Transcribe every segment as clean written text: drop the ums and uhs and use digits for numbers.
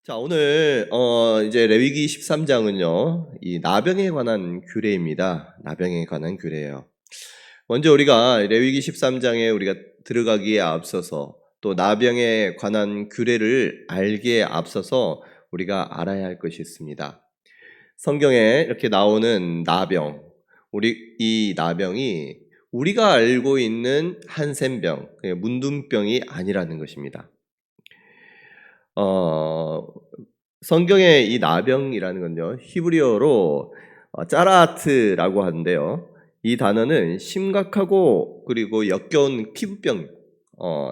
자, 오늘 이제 레위기 13장은요. 이 나병에 관한 규례입니다. 나병에 관한 규례예요. 먼저 우리가 레위기 13장에 우리가 들어가기에 앞서서 또 나병에 관한 규례를 알기에 앞서서 우리가 알아야 할 것이 있습니다. 성경에 이렇게 나오는 나병, 이 나병이 우리가 알고 있는 한센병, 문둥병이 아니라는 것입니다. 성경에 이 나병이라는 건요, 히브리어로 짜라트라고 하는데요. 이 단어는 심각하고 그리고 역겨운 피부병,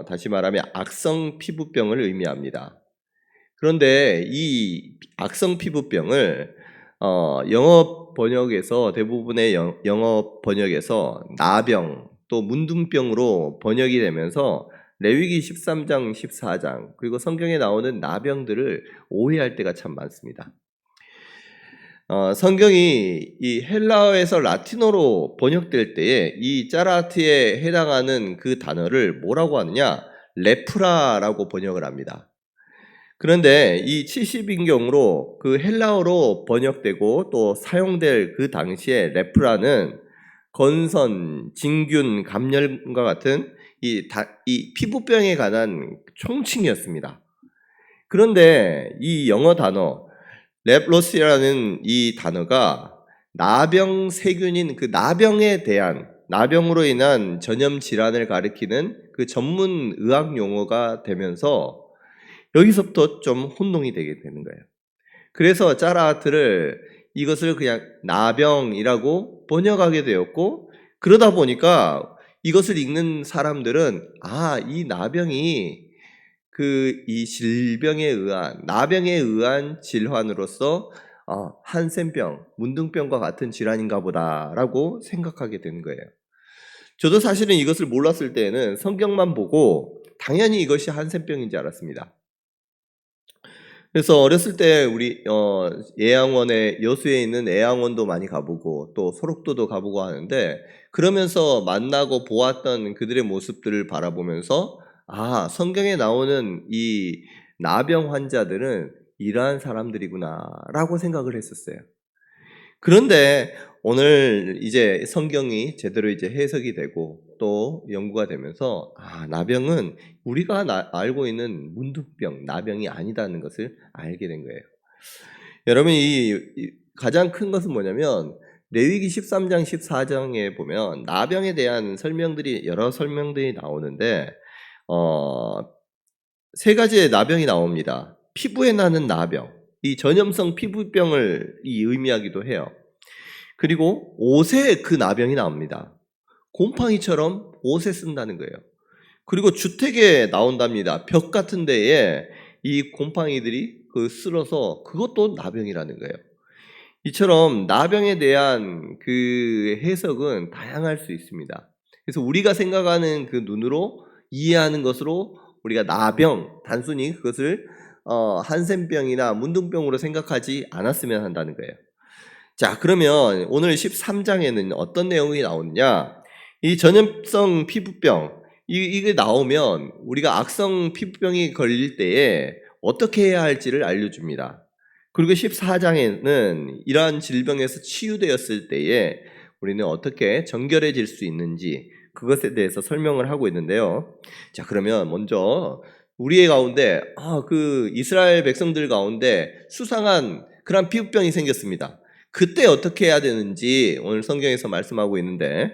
다시 말하면 악성 피부병을 의미합니다. 그런데 이 악성 피부병을 영어 번역에서 대부분의 영어 번역에서 나병 또 문둥병으로 번역이 되면서 레위기 13장, 14장 그리고 성경에 나오는 나병들을 오해할 때가 참 많습니다. 성경이 이 헬라어에서 라틴어로 번역될 때에 이 짜라트에 해당하는 그 단어를 뭐라고 하느냐? 레프라라고 번역을 합니다. 그런데 이 70인경으로 그 헬라어로 번역되고 또 사용될 그 당시에 레프라는 건선, 진균, 감염과 같은 이 피부병에 관한 총칭이었습니다. 그런데 이 영어 단어 레프로시라는 이 단어가 나병 세균인 그 나병으로 인한 전염 질환을 가리키는 그 전문 의학 용어가 되면서 여기서부터 좀 혼동이 되게 되는 거예요. 그래서 짜라아트를 이것을 그냥 나병이라고 번역하게 되었고, 그러다 보니까 이것을 읽는 사람들은 이 나병이 이 나병에 의한 질환으로서 한센병, 문둥병과 같은 질환인가 보다라고 생각하게 되는 거예요. 저도 사실은 이것을 몰랐을 때에는 성경만 보고 당연히 이것이 한센병인지 알았습니다. 그래서 어렸을 때 우리 예양원에 여수에 있는 예양원도 많이 가보고 또 소록도도 가보고 하는데, 그러면서 만나고 보았던 그들의 모습들을 바라보면서 성경에 나오는 이 나병 환자들은 이러한 사람들이구나라고 생각을 했었어요. 그런데 오늘 이제 성경이 제대로 이제 해석이 되고 또 연구가 되면서 나병은 우리가 알고 있는 문둥병, 나병이 아니다는 것을 알게 된 거예요. 여러분, 이 가장 큰 것은 뭐냐면 레위기 13장, 14장에 보면 나병에 대한 여러 설명들이 나오는데 세 가지의 나병이 나옵니다. 피부에 나는 나병, 이 전염성 피부병을 의미하기도 해요. 그리고 옷에 그 나병이 나옵니다. 곰팡이처럼 옷에 쓴다는 거예요. 그리고 주택에 나온답니다. 벽 같은 데에 이 곰팡이들이 쓸어서 그것도 나병이라는 거예요. 이처럼 나병에 대한 그 해석은 다양할 수 있습니다. 그래서 우리가 생각하는 그 눈으로 이해하는 것으로 우리가 나병, 단순히 그것을 한센병이나 문둥병으로 생각하지 않았으면 한다는 거예요. 자, 그러면 오늘 13장에는 어떤 내용이 나오느냐? 이 전염성 피부병, 이게 나오면 우리가 악성 피부병이 걸릴 때에 어떻게 해야 할지를 알려줍니다. 그리고 14장에는 이러한 질병에서 치유되었을 때에 우리는 어떻게 정결해질 수 있는지 그것에 대해서 설명을 하고 있는데요. 자, 그러면 먼저 우리의 가운데 그 이스라엘 백성들 가운데 수상한 그런 피부병이 생겼습니다. 그때 어떻게 해야 되는지 오늘 성경에서 말씀하고 있는데,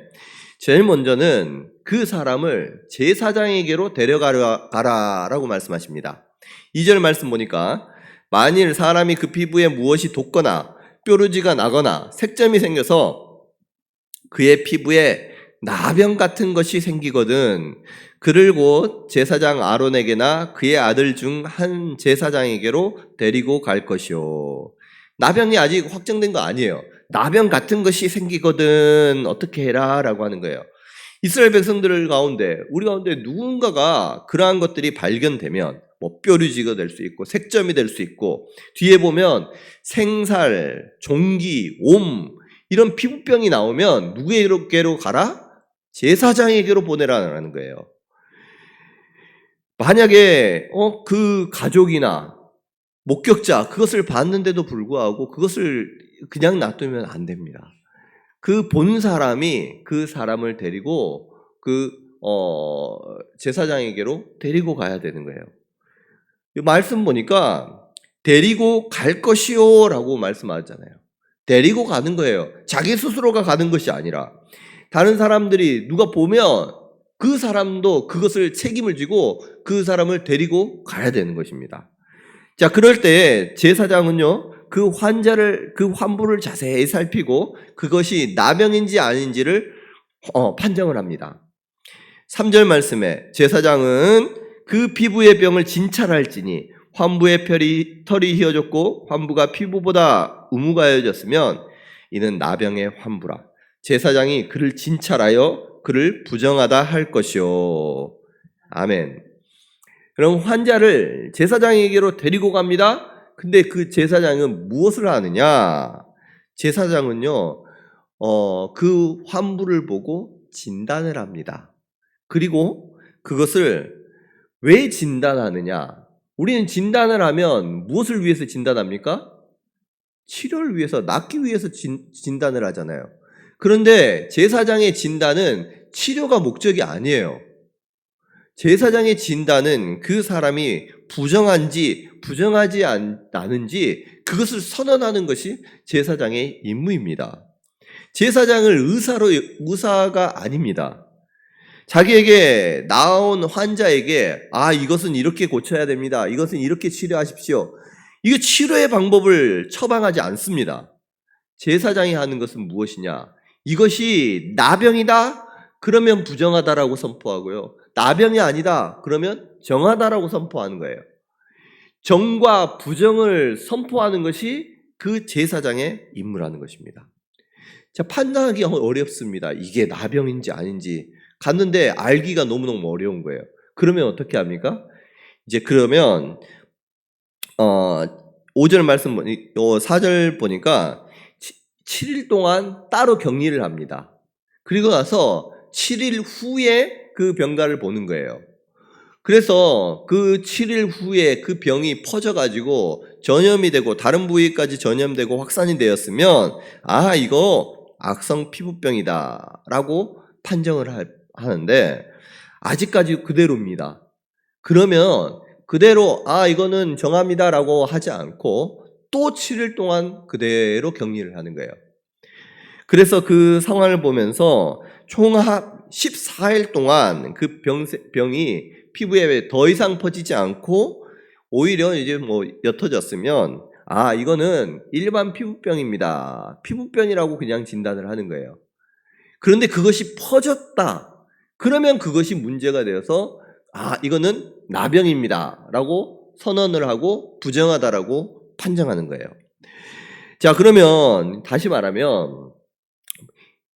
제일 먼저는 그 사람을 제사장에게로 데려가라라고 말씀하십니다. 2절 말씀 보니까 만일 사람이 그 피부에 무엇이 돋거나 뾰루지가 나거나 색점이 생겨서 그의 피부에 나병 같은 것이 생기거든 그를 곧 제사장 아론에게나 그의 아들 중 한 제사장에게로 데리고 갈 것이요. 나병이 아직 확정된 거 아니에요. 나병 같은 것이 생기거든 어떻게 해라 라고 하는 거예요. 이스라엘 백성들 가운데 우리 가운데 누군가가 그러한 것들이 발견되면 뾰루지가 될 수 있고 색점이 될 수 있고, 뒤에 보면 생살, 종기, 옴 이런 피부병이 나오면 누구에게로 가라? 제사장에게로 보내라는 거예요. 만약에 그 가족이나 목격자, 그것을 봤는데도 불구하고 그것을 그냥 놔두면 안 됩니다. 그 본 사람이 그 사람을 데리고 제사장에게로 데리고 가야 되는 거예요. 이 말씀 보니까 데리고 갈 것이요 라고 말씀하잖아요. 데리고 가는 거예요. 자기 스스로가 가는 것이 아니라 다른 사람들이 누가 보면 그 사람도 그것을 책임을 지고 그 사람을 데리고 가야 되는 것입니다. 자, 그럴 때 제사장은요, 그 환부를 자세히 살피고 그것이 나병인지 아닌지를 판정을 합니다. 3절 말씀에 제사장은 그 피부의 병을 진찰할지니 환부의 털이 휘어졌고 환부가 피부보다 우무가여졌으면 이는 나병의 환부라. 제사장이 그를 진찰하여 그를 부정하다 할 것이요. 아멘. 그럼 환자를 제사장에게로 데리고 갑니다. 근데 그 제사장은 무엇을 하느냐? 제사장은요, 그 환부를 보고 진단을 합니다. 그리고 그것을 왜 진단하느냐? 우리는 진단을 하면 무엇을 위해서 진단합니까? 치료를 위해서, 낫기 위해서 진단을 하잖아요. 그런데 제사장의 진단은 치료가 목적이 아니에요. 제사장의 진단은 그 사람이 부정한지 부정하지 않은지 그것을 선언하는 것이 제사장의 임무입니다. 제사장을 의사가 아닙니다. 자기에게 나온 환자에게 이것은 이렇게 고쳐야 됩니다. 이것은 이렇게 치료하십시오. 이게 치료의 방법을 처방하지 않습니다. 제사장이 하는 것은 무엇이냐? 이것이 나병이다? 그러면 부정하다라고 선포하고요. 나병이 아니다. 그러면 정하다라고 선포하는 거예요. 정과 부정을 선포하는 것이 그 제사장의 임무라는 것입니다. 자, 판단하기 어렵습니다. 이게 나병인지 아닌지. 갔는데 알기가 너무너무 어려운 거예요. 그러면 어떻게 합니까? 이제 그러면 5절 말씀 4절 보니까 7일 동안 따로 격리를 합니다. 그리고 나서 7일 후에 그 병가를 보는 거예요. 그래서 그 7일 후에 그 병이 퍼져가지고 전염이 되고 다른 부위까지 전염되고 확산이 되었으면 이거 악성 피부병이다 라고 판정을 하는데 아직까지 그대로입니다. 그러면 그대로 이거는 정합니다 라고 하지 않고 또 7일 동안 그대로 격리를 하는 거예요. 그래서 그 상황을 보면서 총합 14일 동안 그 병이 피부에 더 이상 퍼지지 않고 오히려 이제 옅어졌으면 이거는 일반 피부병입니다. 피부병이라고 그냥 진단을 하는 거예요. 그런데 그것이 퍼졌다. 그러면 그것이 문제가 되어서 이거는 나병입니다. 라고 선언을 하고 부정하다라고 판정하는 거예요. 자, 그러면 다시 말하면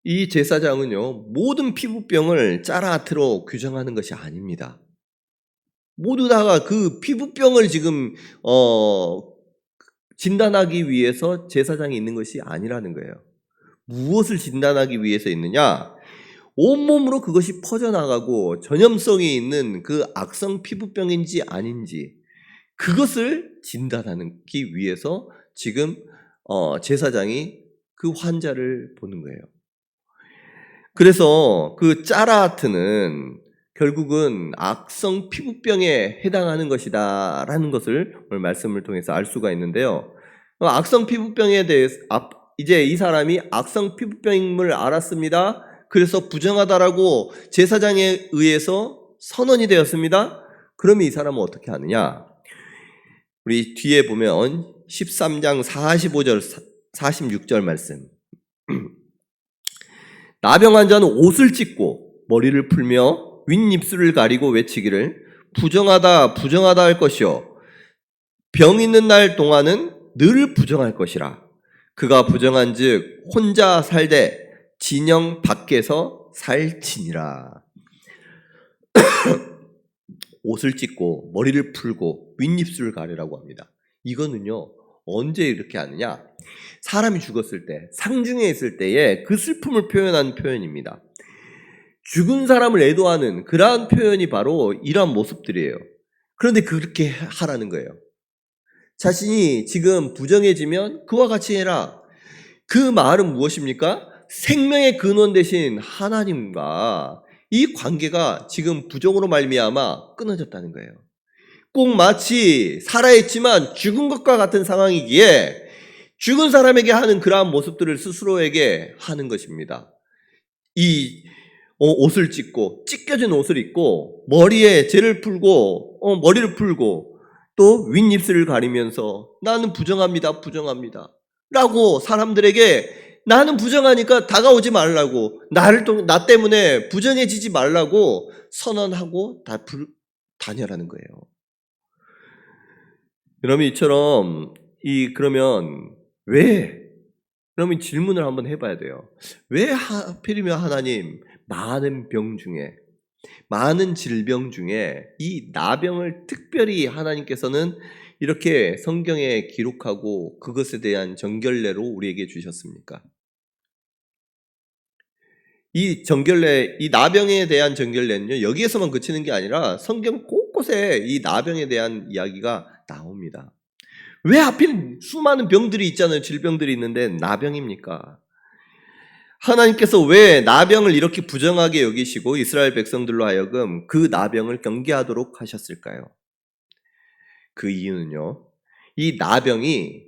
이 제사장은요, 모든 피부병을 짜라트로 규정하는 것이 아닙니다. 모두 다가 그 피부병을 지금 진단하기 위해서 제사장이 있는 것이 아니라는 거예요. 무엇을 진단하기 위해서 있느냐? 온몸으로 그것이 퍼져나가고 전염성이 있는 그 악성 피부병인지 아닌지 그것을 진단하기 위해서 지금 제사장이 그 환자를 보는 거예요. 그래서 그 짜라트는 결국은 악성 피부병에 해당하는 것이다 라는 것을 오늘 말씀을 통해서 알 수가 있는데요. 악성 피부병에 대해서 이제 이 사람이 악성 피부병임을 알았습니다. 그래서 부정하다라고 제사장에 의해서 선언이 되었습니다. 그러면 이 사람은 어떻게 하느냐? 우리 뒤에 보면 13장 45절 46절 말씀. 나병 환자는 옷을 찢고 머리를 풀며 윗입술을 가리고 외치기를 부정하다 부정하다 할 것이요 병 있는 날 동안은 늘 부정할 것이라. 그가 부정한즉 혼자 살되 진영 밖에서 살지니라. 옷을 찢고 머리를 풀고 윗입술을 가리라고 합니다. 이거는요 언제 이렇게 하느냐? 사람이 죽었을 때, 상중에 있을 때에 그 슬픔을 표현한 표현입니다. 죽은 사람을 애도하는 그러한 표현이 바로 이러한 모습들이에요. 그런데 그렇게 하라는 거예요. 자신이 지금 부정해지면 그와 같이 해라. 그 말은 무엇입니까? 생명의 근원 되신 하나님과 이 관계가 지금 부정으로 말미암아 끊어졌다는 거예요. 꼭 마치 살아있지만 죽은 것과 같은 상황이기에 죽은 사람에게 하는 그러한 모습들을 스스로에게 하는 것입니다. 이 옷을 찢고 찢겨진 옷을 입고 머리에 재를 풀고 머리를 풀고 또 윗입술을 가리면서 나는 부정합니다. 라고 사람들에게 나는 부정하니까 다가오지 말라고 나 때문에 부정해지지 말라고 선언하고 다녀라는 거예요. 여러분 이처럼 그러면 왜? 그러면 질문을 한번 해봐야 돼요. 왜 하필이면 하나님 많은 병 중에 많은 질병 중에 이 나병을 특별히 하나님께서는 이렇게 성경에 기록하고 그것에 대한 정결례로 우리에게 주셨습니까? 이 나병에 대한 정결례는요, 여기에서만 그치는 게 아니라 성경 곳곳에 이 나병에 대한 이야기가 나옵니다. 왜 하필 수많은 병들이 있잖아요. 질병들이 있는데 나병입니까? 하나님께서 왜 나병을 이렇게 부정하게 여기시고 이스라엘 백성들로 하여금 그 나병을 경계하도록 하셨을까요? 그 이유는요, 이 나병이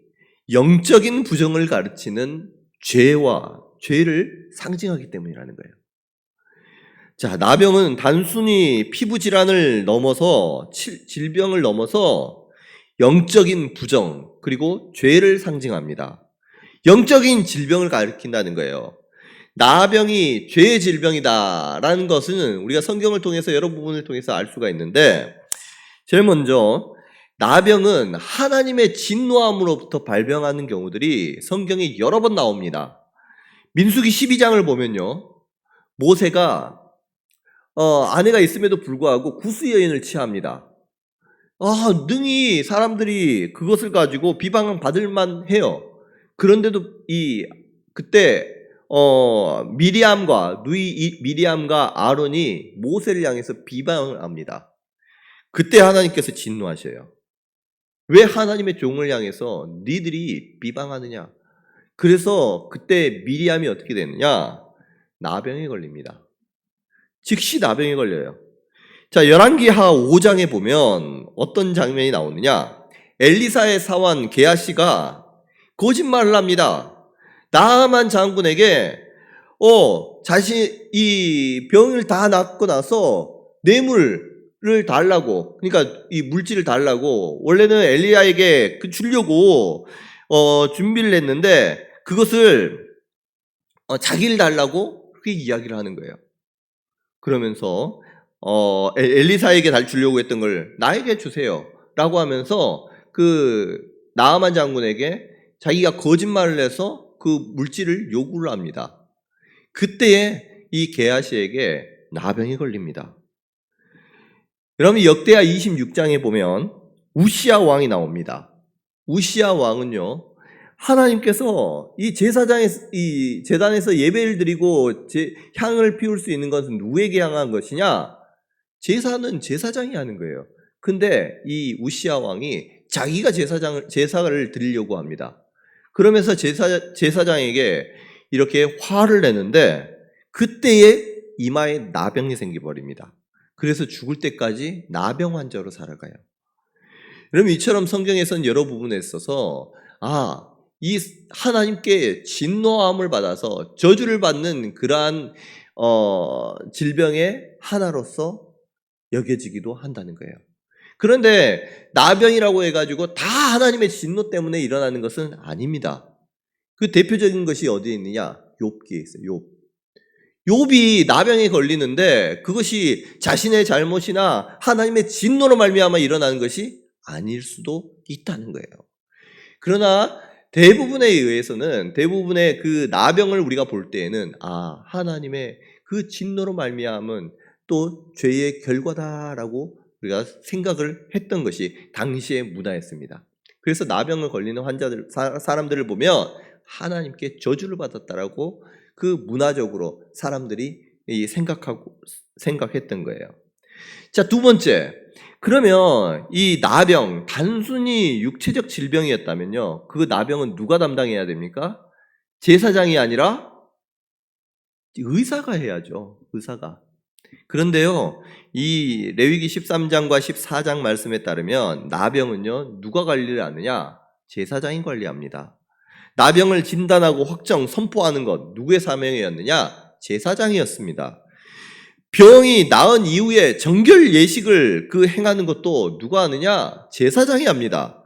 영적인 부정을 가르치는 죄를 상징하기 때문이라는 거예요. 자, 나병은 단순히 피부 질환을 넘어서 질병을 넘어서 영적인 부정 그리고 죄를 상징합니다. 영적인 질병을 가리킨다는 거예요. 나병이 죄의 질병이다라는 것은 우리가 성경을 통해서 여러 부분을 통해서 알 수가 있는데, 제일 먼저 나병은 하나님의 진노함으로부터 발병하는 경우들이 성경에 여러 번 나옵니다. 민수기 12장을 보면요, 모세가 아내가 있음에도 불구하고 구스 여인을 취합니다. 능히 사람들이 그것을 가지고 비방을 받을 만해요. 그런데도 그때 미리암과 아론이 모세를 향해서 비방을 합니다. 그때 하나님께서 진노하셔요. 왜 하나님의 종을 향해서 니들이 비방하느냐? 그래서 그때 미리암이 어떻게 되느냐? 나병에 걸립니다. 즉시 나병에 걸려요. 자, 열왕기하 5장에 보면 어떤 장면이 나오느냐? 엘리사의 사원 게하시가 거짓말을 합니다. 나아만 장군에게 이 병을 다 낫고 나서 뇌물을 달라고, 그러니까 이 물질을 달라고 원래는 엘리야에게 주려고 준비를 했는데 그것을 자기를 달라고 그렇게 이야기를 하는 거예요. 그러면서 엘리사에게 주려고 했던 걸 나에게 주세요 라고 하면서 그 나아만 장군에게 자기가 거짓말을 해서 그 물질을 요구를 합니다. 그때에 이 게하시에게 나병이 걸립니다. 여러분 역대하 26장에 보면 우시야 왕이 나옵니다. 우시야 왕은요, 하나님께서 이 제단에서 예배를 드리고 향을 피울 수 있는 것은 누구에게 향한 것이냐? 제사는 제사장이 하는 거예요. 근데 이 우시야 왕이 자기가 제사를 드리려고 합니다. 그러면서 제사장에게 이렇게 화를 내는데 그때에 이마에 나병이 생겨버립니다. 그래서 죽을 때까지 나병 환자로 살아가요. 여러분 이처럼 성경에서는 여러 부분에 있어서 이 하나님께 진노함을 받아서 저주를 받는 그러한 질병의 하나로서 여겨지기도 한다는 거예요. 그런데 나병이라고 해가지고 다 하나님의 진노 때문에 일어나는 것은 아닙니다. 그 대표적인 것이 어디에 있느냐? 욥기에 있어요. 욥이 나병에 걸리는데 그것이 자신의 잘못이나 하나님의 진노로 말미암아 일어나는 것이 아닐 수도 있다는 거예요. 그러나 대부분의 그 나병을 우리가 볼 때에는 하나님의 그 진노로 말미암은 또 죄의 결과다라고 우리가 생각을 했던 것이 당시의 문화였습니다. 그래서 나병을 걸리는 사람들을 보면 하나님께 저주를 받았다라고 그 문화적으로 사람들이 생각했던 거예요. 자, 두 번째, 그러면 이 나병, 단순히 육체적 질병이었다면요, 그 나병은 누가 담당해야 됩니까? 제사장이 아니라 의사가 해야죠. 의사가. 그런데요, 이 레위기 13장과 14장 말씀에 따르면 나병은요, 누가 관리를 하느냐? 제사장이 관리합니다. 나병을 진단하고 확정, 선포하는 것 누구의 사명이었느냐? 제사장이었습니다. 병이 나은 이후에 정결 예식을 행하는 것도 누가 하느냐? 제사장이 합니다.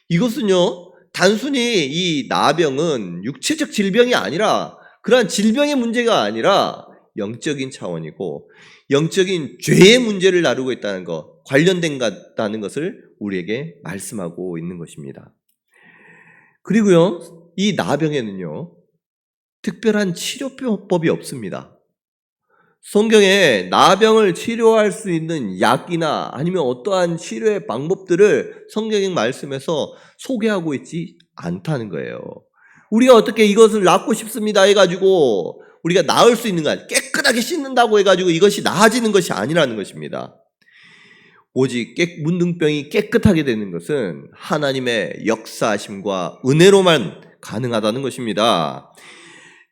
이것은요, 단순히 이 나병은 육체적 질병이 아니라, 그러한 질병의 문제가 아니라 영적인 차원이고 영적인 죄의 문제를 다루고 있다는 것, 관련된다는 것을 우리에게 말씀하고 있는 것입니다. 그리고요, 이 나병에는요, 특별한 치료법이 없습니다. 성경에 나병을 치료할 수 있는 약이나 아니면 어떠한 치료의 방법들을 성경의 말씀에서 소개하고 있지 않다는 거예요. 우리가 어떻게 이것을 낫고 싶습니다 해가지고 우리가 나을 수 있는 건 깨끗하게 씻는다고 해가지고 이것이 나아지는 것이 아니라는 것입니다. 오직 문둥병이 깨끗하게 되는 것은 하나님의 역사하심과 은혜로만 가능하다는 것입니다.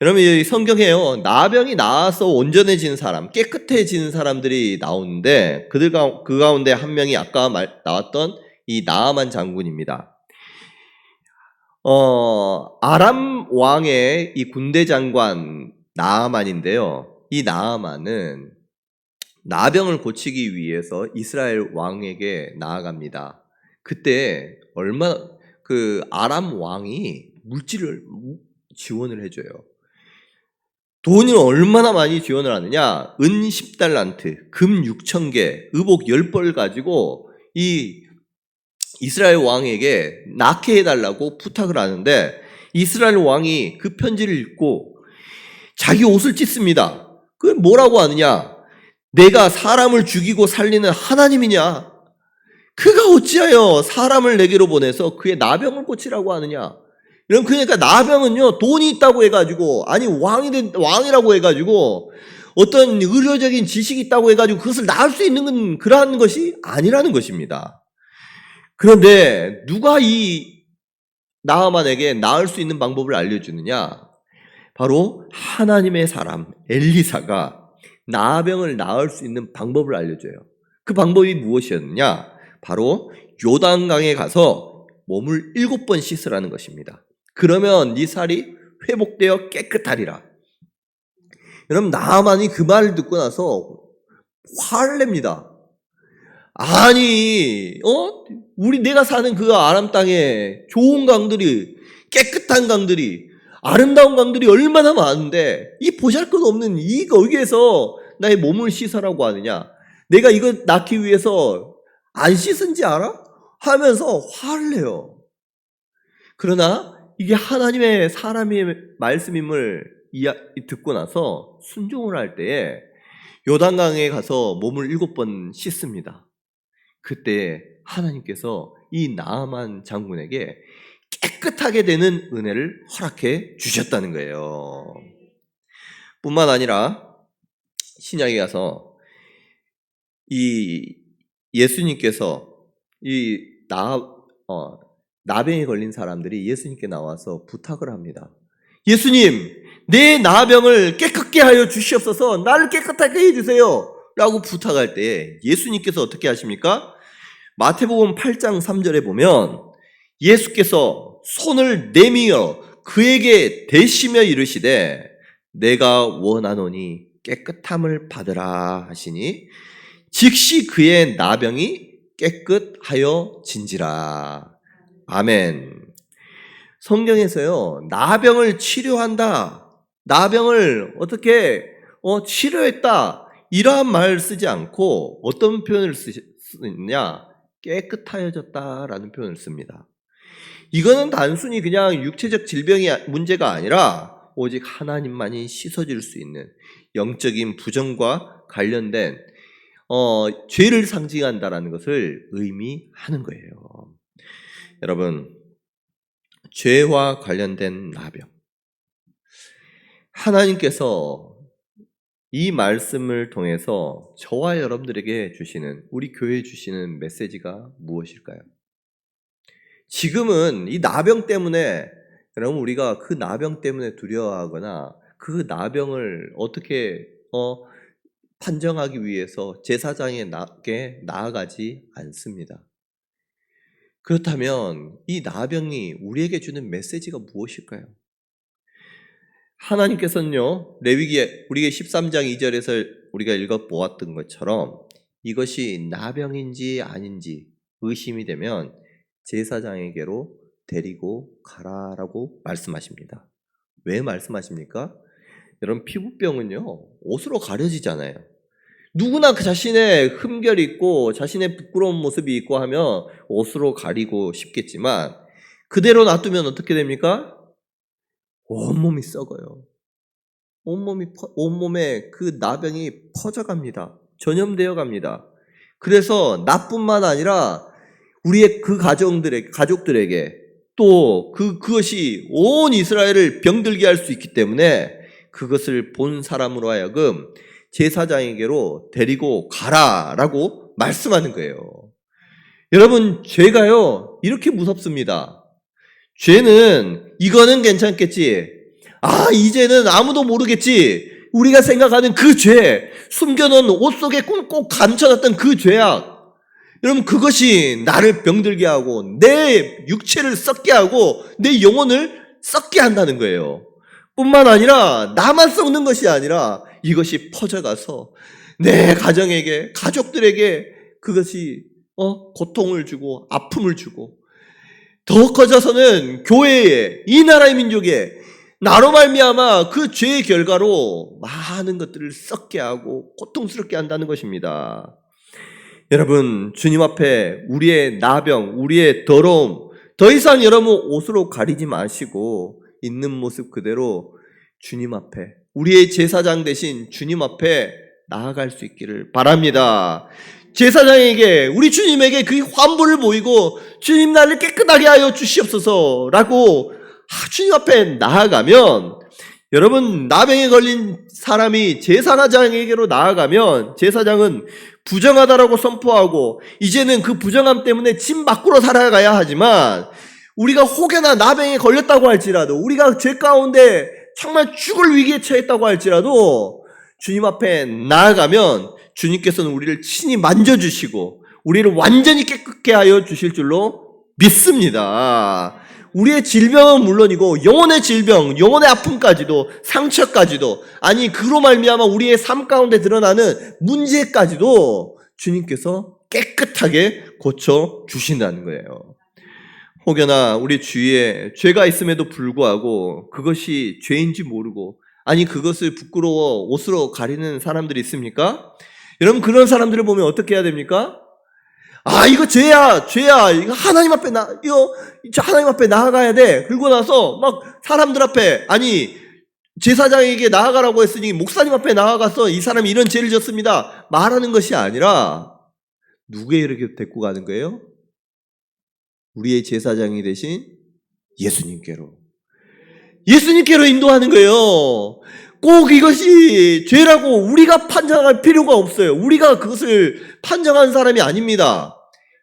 여러분, 이 성경에요, 나병이 나아서 온전해지는 사람, 깨끗해지는 사람들이 나오는데 그 가운데 한 명이 아까 나왔던 이 나아만 장군입니다. 아람 왕의 이 군대 장관 나아만인데요. 이 나아만은 나병을 고치기 위해서 이스라엘 왕에게 나아갑니다. 그때 아람 왕이 물질을 지원을 해줘요. 돈을 얼마나 많이 지원을 하느냐? 은 10달란트, 금 6,000개, 의복 10벌 가지고 이 이스라엘 왕에게 낙해해달라고 부탁을 하는데 이스라엘 왕이 그 편지를 읽고 자기 옷을 찢습니다. 그게 뭐라고 하느냐? 내가 사람을 죽이고 살리는 하나님이냐? 그가 어찌하여 사람을 내게로 보내서 그의 나병을 고치라고 하느냐? 그러니까 나병은요, 돈이 있다고 해가지고, 아니 왕이라고 해가지고 어떤 의료적인 지식이 있다고 해가지고 그것을 나을 수 있는 그러한 것이 아니라는 것입니다. 그런데 누가 이 나아만에게 나을 수 있는 방법을 알려주느냐? 바로 하나님의 사람 엘리사가 나병을 나을 수 있는 방법을 알려줘요. 그 방법이 무엇이었느냐? 바로 요단강에 가서 몸을 7번 씻으라는 것입니다. 그러면 네 살이 회복되어 깨끗하리라. 여러분, 나아만이 그 말을 듣고 나서 화를 냅니다. 아니, 내가 사는 그 아람 땅에 좋은 강들이, 깨끗한 강들이, 아름다운 강들이 얼마나 많은데 이 보잘것없는 여기에서 나의 몸을 씻으라고 하느냐? 내가 이거 낳기 위해서 안 씻은지 알아? 하면서 화를 내요. 그러나 이게 하나님의 사람의 말씀임을 듣고 나서 순종을 할 때에 요단강에 가서 몸을 7번 씻습니다. 그때 하나님께서 이 나아만 장군에게 깨끗하게 되는 은혜를 허락해 주셨다는 거예요. 뿐만 아니라 신약에 가서 이 예수님께서 나병에 걸린 사람들이 예수님께 나와서 부탁을 합니다. 예수님, 내 나병을 깨끗게 하여 주시옵소서. 나를 깨끗하게 해주세요 라고 부탁할 때 예수님께서 어떻게 하십니까? 마태복음 8장 3절에 보면 예수께서 손을 내밀어 그에게 대시며 이르시되 내가 원하노니 깨끗함을 받으라 하시니 즉시 그의 나병이 깨끗하여 진지라. 아멘. 성경에서요, 나병을 치료한다, 나병을 어떻게 치료했다, 이러한 말을 쓰지 않고 어떤 표현을 쓰느냐? 깨끗하여졌다라는 표현을 씁니다. 이거는 단순히 그냥 육체적 질병의 문제가 아니라 오직 하나님만이 씻어줄 수 있는 영적인 부정과 관련된 죄를 상징한다라는 것을 의미하는 거예요. 여러분, 죄와 관련된 나병, 하나님께서 이 말씀을 통해서 저와 여러분들에게 주시는, 우리 교회에 주시는 메시지가 무엇일까요? 지금은 이 나병 때문에, 여러분, 우리가 그 나병 때문에 두려워하거나 그 나병을 어떻게 판정하기 위해서 제사장에게 나아가지 않습니다. 그렇다면 이 나병이 우리에게 주는 메시지가 무엇일까요? 하나님께서는요, 레위기에 우리가 13장 2절에서 우리가 읽어보았던 것처럼 이것이 나병인지 아닌지 의심이 되면 제사장에게로 데리고 가라라고 말씀하십니다. 왜 말씀하십니까? 여러분, 피부병은요, 옷으로 가려지잖아요. 누구나 그 자신의 흠결이 있고 자신의 부끄러운 모습이 있고 하면 옷으로 가리고 싶겠지만 그대로 놔두면 어떻게 됩니까? 온몸이 썩어요. 온몸에 그 나병이 퍼져갑니다. 전염되어 갑니다. 그래서 나뿐만 아니라 우리의 그 가족들에게 또 그것이 온 이스라엘을 병들게 할 수 있기 때문에 그것을 본 사람으로 하여금 제사장에게로 데리고 가라라고 말씀하는 거예요. 여러분, 죄가요, 이렇게 무섭습니다. 죄는 이거는 괜찮겠지. 이제는 아무도 모르겠지. 우리가 생각하는 그 죄, 숨겨놓은 옷 속에 꼭 감춰놨던 그 죄악. 여러분, 그것이 나를 병들게 하고 내 육체를 썩게 하고 내 영혼을 썩게 한다는 거예요. 뿐만 아니라 나만 썩는 것이 아니라 이것이 퍼져가서 내 가정에게, 가족들에게 그것이 고통을 주고 아픔을 주고 더 커져서는 교회에, 이 나라의 민족에 나로 말미암아 그 죄의 결과로 많은 것들을 썩게 하고 고통스럽게 한다는 것입니다. 여러분, 주님 앞에 우리의 나병, 우리의 더러움 더 이상 여러분 옷으로 가리지 마시고 있는 모습 그대로 주님 앞에, 우리의 제사장 대신 주님 앞에 나아갈 수 있기를 바랍니다. 제사장에게, 우리 주님에게 그 환부를 보이고 주님 나를 깨끗하게 하여 주시옵소서라고 주님 앞에 나아가면, 여러분, 나병에 걸린 사람이 제사장에게로 나아가면 제사장은 부정하다라고 선포하고 이제는 그 부정함 때문에 집 밖으로 살아가야 하지만, 우리가 혹여나 나병에 걸렸다고 할지라도, 우리가 죄 가운데 정말 죽을 위기에 처했다고 할지라도 주님 앞에 나아가면 주님께서는 우리를 친히 만져주시고 우리를 완전히 깨끗게 하여 주실 줄로 믿습니다. 우리의 질병은 물론이고 영혼의 질병, 영혼의 아픔까지도, 상처까지도, 아니 그로 말미암아 우리의 삶 가운데 드러나는 문제까지도 주님께서 깨끗하게 고쳐 주신다는 거예요. 혹여나 우리 주위에 죄가 있음에도 불구하고 그것이 죄인지 모르고, 아니 그것을 부끄러워 옷으로 가리는 사람들이 있습니까? 여러분, 그런 사람들을 보면 어떻게 해야 됩니까? 이거 죄야. 이거 하나님 앞에 하나님 앞에 나아가야 돼. 그러고 나서 막 사람들 앞에, 아니 제사장에게 나아가라고 했으니 목사님 앞에 나아가서 이 사람이 이런 죄를 졌습니다 말하는 것이 아니라 누구에게 데리고 가는 거예요? 우리의 제사장이 되신 예수님께로 인도하는 거예요. 꼭 이것이 죄라고 우리가 판정할 필요가 없어요. 우리가 그것을 판정한 사람이 아닙니다.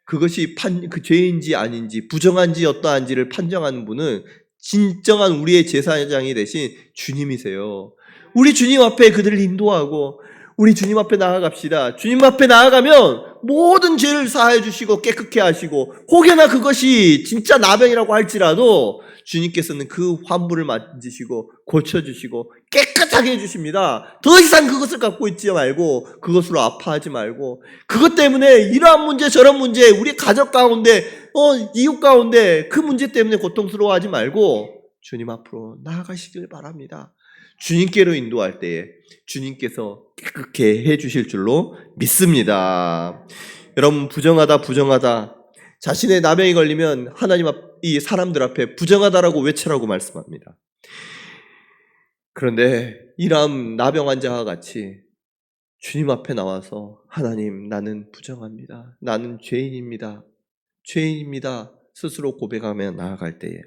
그것이 그 죄인지 아닌지, 부정한지 어떠한지를 판정하는 분은 진정한 우리의 제사장이 되신 주님이세요. 우리 주님 앞에 그들을 인도하고 우리 주님 앞에 나아갑시다. 주님 앞에 나아가면 모든 죄를 사하여 주시고 깨끗게 하시고, 혹여나 그것이 진짜 나병이라고 할지라도 주님께서는 그 환부를 만지시고 고쳐주시고 깨끗하게 해주십니다. 더 이상 그것을 갖고 있지 말고, 그것으로 아파하지 말고, 그것 때문에 이러한 문제 저런 문제, 우리 가족 가운데 이웃 가운데 그 문제 때문에 고통스러워하지 말고 주님 앞으로 나아가시길 바랍니다. 주님께로 인도할 때에 주님께서 깨끗게 해주실 줄로 믿습니다. 여러분, 부정하다 자신의 나병이 걸리면 하나님 이 사람들 앞에 부정하다라고 외치라고 말씀합니다. 그런데 이러한 나병 환자와 같이 주님 앞에 나와서 하나님, 나는 부정합니다. 나는 죄인입니다. 스스로 고백하며 나아갈 때에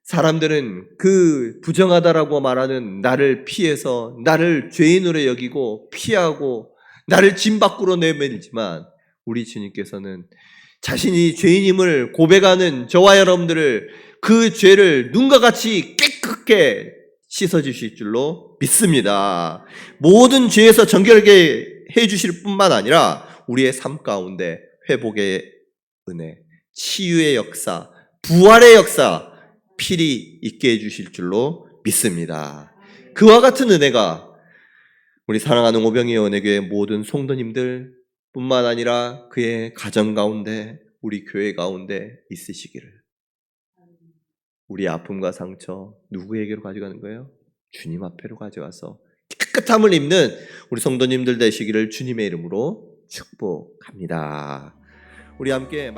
사람들은 그 부정하다라고 말하는 나를 피해서 나를 죄인으로 여기고 피하고 나를 짐 밖으로 내밀지만 우리 주님께서는 자신이 죄인임을 고백하는 저와 여러분들을 그 죄를 눈과 같이 깨끗게 씻어주실 줄로 믿습니다. 모든 죄에서 정결하게 해주실 뿐만 아니라 우리의 삶 가운데 회복의 은혜, 치유의 역사, 부활의 역사 필히 있게 해주실 줄로 믿습니다. 그와 같은 은혜가 우리 사랑하는 오병이어 은혜교회 모든 성도님들 뿐만 아니라 그의 가정 가운데 우리 교회 가운데 있으시기를. 우리 아픔과 상처 누구에게로 가져가는 거예요? 주님 앞에로 가져가서 깨끗함을 입는 우리 성도님들 되시기를 주님의 이름으로 축복합니다. 우리 함께